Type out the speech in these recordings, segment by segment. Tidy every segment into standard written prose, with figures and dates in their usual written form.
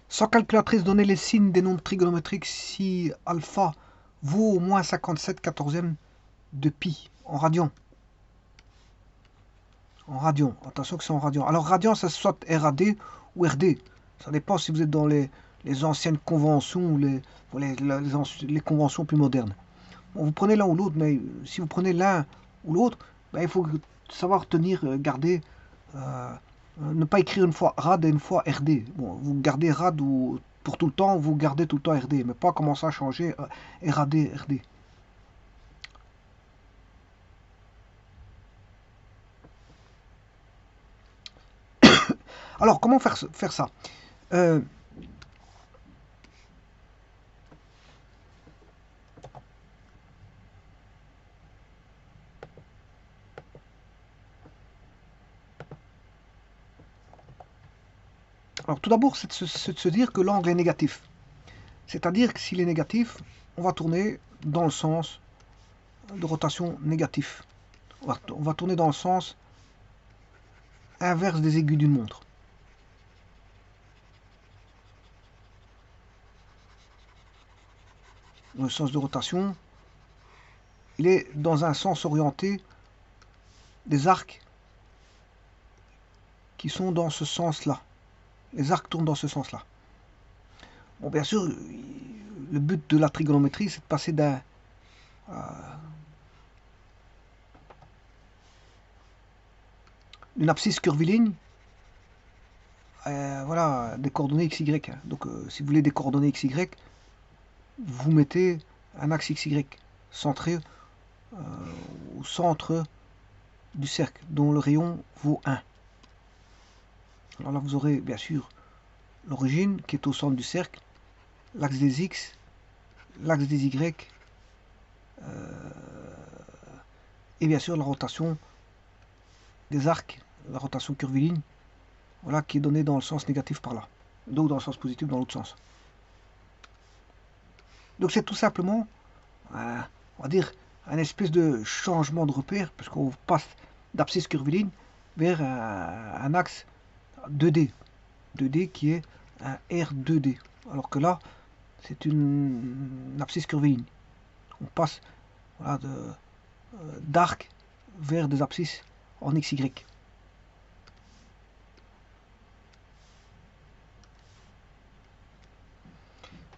Sans calculatrice, donnez les signes des nombres trigonométriques si alpha vaut au moins 57 quatorzième de pi en radian. En radian, attention que c'est en radian. Alors radian, ça soit RAD ou RD. Ça dépend si vous êtes dans les anciennes conventions ou les conventions plus modernes. Bon, vous prenez l'un ou l'autre, mais si vous prenez l'un ou l'autre, ben, il faut savoir tenir, garder, ne pas écrire une fois RAD et une fois RD. Bon, vous gardez RAD ou pour tout le temps, vous gardez tout le temps RD, mais pas commencer à changer RAD, RD. Alors, comment faire ça? Euh, alors, tout d'abord, c'est de se dire que l'angle est négatif. C'est-à-dire que s'il est négatif, on va tourner dans le sens de rotation négatif. On va tourner dans le sens inverse des aiguilles d'une montre. Le sens de rotation, il est dans un sens orienté des arcs qui sont dans ce sens-là. Les arcs tournent dans ce sens-là. Bon, bien sûr, le but de la trigonométrie, c'est de passer d'une abscisse curviligne, voilà, des coordonnées x, y. Donc, si vous voulez des coordonnées x, y, vous mettez un axe x, y centré au centre du cercle, dont le rayon vaut 1. Alors là, vous aurez bien sûr l'origine qui est au centre du cercle, l'axe des x, l'axe des y, et bien sûr la rotation des arcs, la rotation curviligne, voilà, qui est donnée dans le sens négatif par là, donc dans le sens positif dans l'autre sens. Donc c'est tout simplement, on va dire, un espèce de changement de repère, parce qu'on passe d'abscisse curviligne vers un axe 2D, 2D qui est un R2D, alors que là, c'est une abscisse curviligne. On passe, voilà, d'arc vers des abscisses en XY.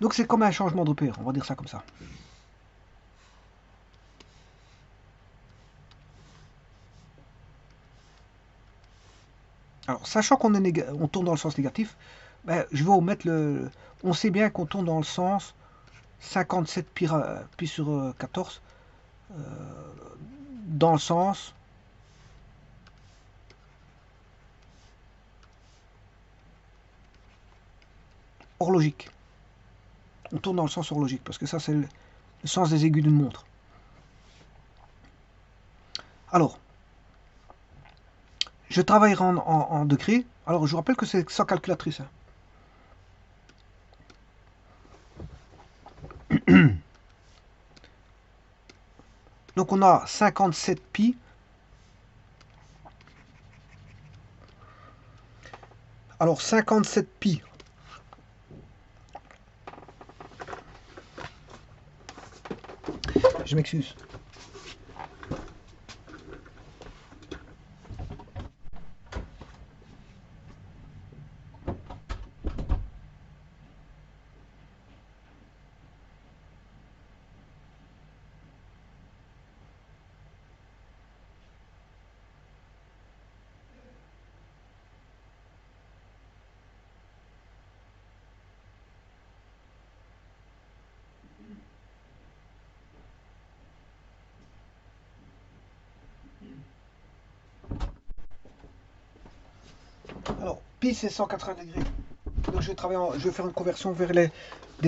Donc c'est comme un changement de repère, on va dire ça comme ça. Alors, sachant on tourne dans le sens négatif, ben, je vais omettre le... On sait bien qu'on tourne dans le sens 57 pi sur 14, dans le sens horlogique. On tourne dans le sens horlogique, parce que ça, c'est le sens des aiguilles d'une montre. Alors, je travaillerai en degrés. Alors, je vous rappelle que c'est sans calculatrice. Donc, on a 57 pi. Alors, 57 pi. Je m'excuse. Alors, pi c'est 180 degrés. Donc je vais faire une conversion vers des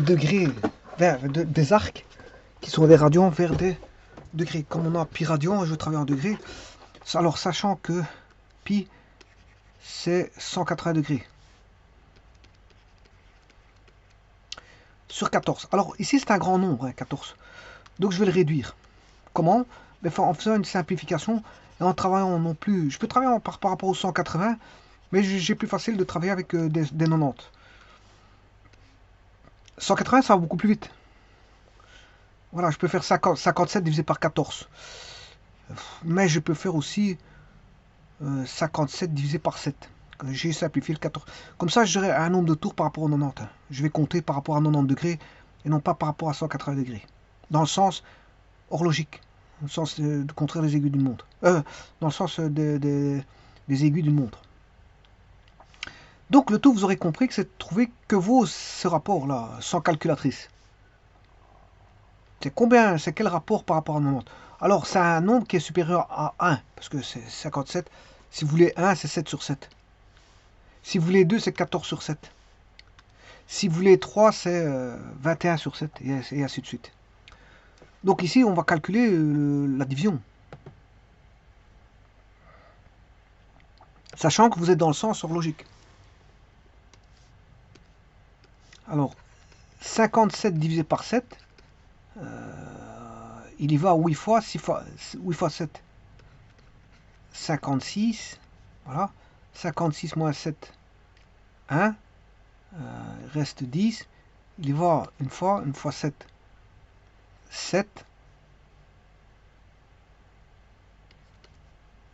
degrés, des arcs qui sont des radians vers des degrés. Comme on a pi radian, je vais travailler en degrés. Alors, sachant que pi c'est 180 degrés sur 14. Alors ici c'est un grand nombre, hein, 14. Donc je vais le réduire. Comment? En faisant une simplification et en travaillant non plus. Je peux travailler par rapport au 180, mais j'ai plus facile de travailler avec des 90. 180, ça va beaucoup plus vite. Voilà, je peux faire 57 divisé par 14. Mais je peux faire aussi 57 divisé par 7. J'ai simplifié le 14. Comme ça, j'aurai un nombre de tours par rapport au 90. Je vais compter par rapport à 90 degrés et non pas par rapport à 180 degrés. Dans le sens horlogique, dans le sens de contraire des aiguilles d'une montre. Dans le sens des aiguilles d'une montre. Donc le tout, vous aurez compris que c'est de trouver que vaut ce rapport-là, sans calculatrice. C'est combien, c'est quel rapport par rapport à 90? Alors, c'est un nombre qui est supérieur à 1, parce que c'est 57. Si vous voulez 1, c'est 7 sur 7. Si vous voulez 2, c'est 14 sur 7. Si vous voulez 3, c'est 21 sur 7, et ainsi de suite. Donc ici, on va calculer la division. Sachant que vous êtes dans le sens horlogique. Alors, 57 divisé par 7, il y va 8 fois, 8 fois 7. 56, voilà. 56 moins 7, 1. Reste 10. Il y va une fois 7, 7.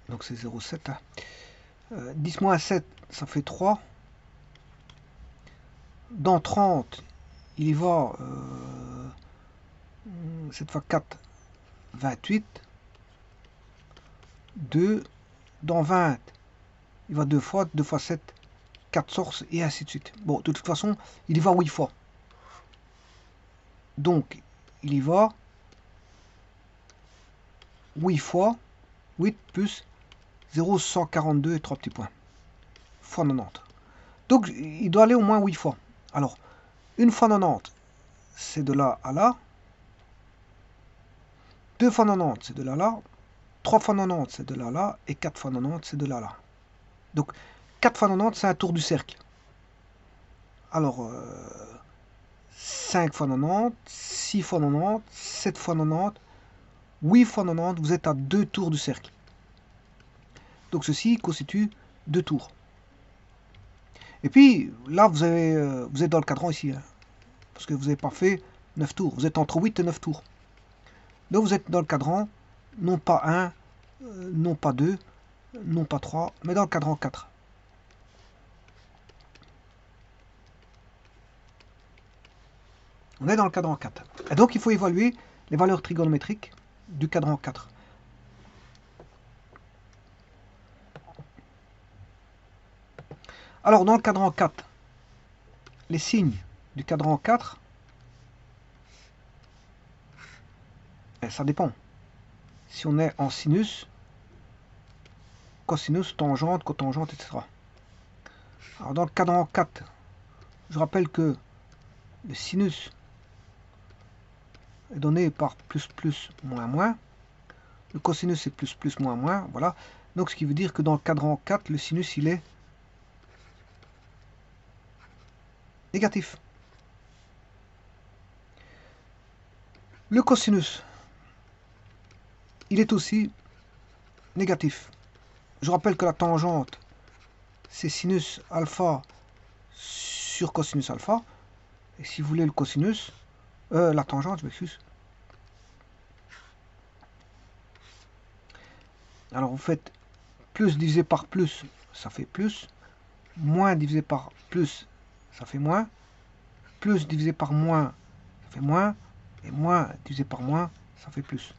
Donc c'est 0,7. Hein. 10 moins 7, ça fait 3. Dans 30, il y va 7 fois 4, 28. 2. Dans 20, il va 2 fois 7, 14, et ainsi de suite. Bon, de toute façon, il y va 8 fois. Donc, il y va 8 fois 8 plus 0,142 et 3 petits points. Fois 90. Donc, il doit aller au moins 8 fois. Alors, une fois 90, c'est de là à là. 2 fois 90, c'est de là à là. 3 fois 90, c'est de là à là. Et 4 fois 90, c'est de là à là. Donc, 4 fois 90, c'est un tour du cercle. Alors, 5 fois 90, 6 fois 90, 7 fois 90, 8 fois 90, vous êtes à 2 tours du cercle. Donc, ceci constitue 2 tours. Et puis, là, vous êtes dans le cadran ici. Hein, parce que vous n'avez pas fait 9 tours. Vous êtes entre 8 et 9 tours. Donc, vous êtes dans le cadran, non pas 1, non pas 2, non pas 3, mais dans le cadran 4. On est dans le cadran 4. Et donc, il faut évaluer les valeurs trigonométriques du cadran 4. Alors, dans le cadran 4, les signes du cadran 4, ça dépend. Si on est en sinus, cosinus, tangente, cotangente, etc. Alors, dans le cadran 4, je rappelle que le sinus est donné par plus, plus, moins, moins. Le cosinus c'est plus, plus, moins, moins. Voilà. Donc, ce qui veut dire que dans le cadran 4, le sinus, il est négatif. Le cosinus, il est aussi négatif. Je rappelle que la tangente, c'est sinus alpha sur cosinus alpha. Et si vous voulez le cosinus, la tangente, je m'excuse. Alors vous faites plus divisé par plus, ça fait plus. Moins divisé par plus, ça fait moins. Plus divisé par moins, ça fait moins. Et moins divisé par moins, ça fait plus.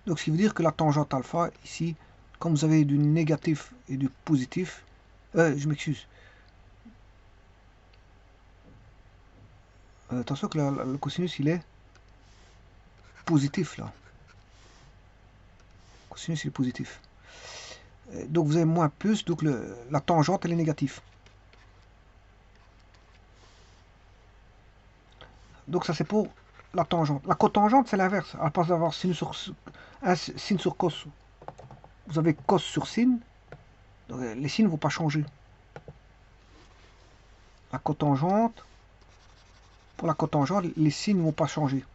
Donc ce qui veut dire que la tangente alpha, ici, comme vous avez du négatif et du positif, je m'excuse. Attention que le cosinus, il est positif, là. Le cosinus, il est positif. Donc vous avez moins plus, donc la tangente, elle est négative. Donc ça, c'est pour la tangente. La cotangente, c'est l'inverse. À la place d'avoir sin sur cos, vous avez cos sur sin. Donc, les signes ne vont pas changer. La cotangente, pour la cotangente, les signes ne vont pas changer.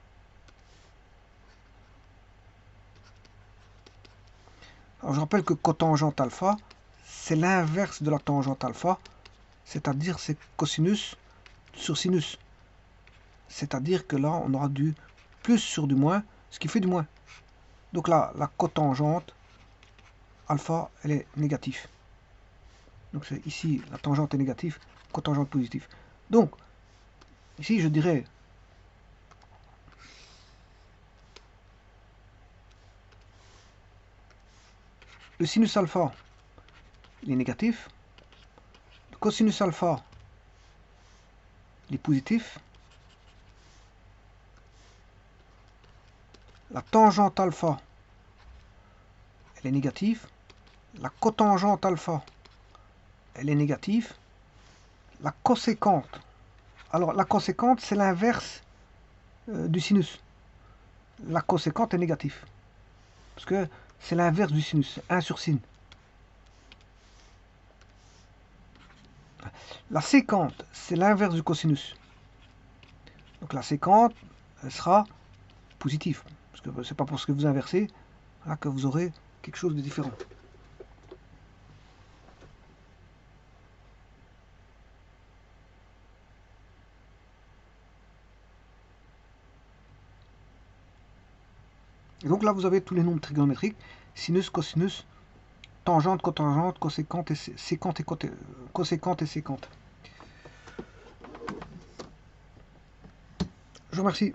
Alors je rappelle que cotangente alpha, c'est l'inverse de la tangente alpha, c'est-à-dire c'est cosinus sur sinus. c'est-à-dire que là, on aura du plus sur du moins, ce qui fait du moins. Donc là, la cotangente alpha, elle est négative. Donc c'est ici, la tangente est négative, cotangente positive. Donc, ici, je dirais le sinus alpha, il est négatif. Le cosinus alpha, il est positif. La tangente alpha, elle est négative. La cotangente alpha, elle est négative. La coséquente, alors la coséquente, c'est l'inverse du sinus. La coséquente est négative. Parce que c'est l'inverse du sinus, 1 sur sin. La séquente, c'est l'inverse du cosinus. Donc la séquente, elle sera positive. Parce que c'est pas parce que vous inversez là, que vous aurez quelque chose de différent. Et donc là, vous avez tous les nombres trigonométriques, sinus, cosinus, tangente, cotangente, coséquente et séquente coséquente et séquente. Je vous remercie.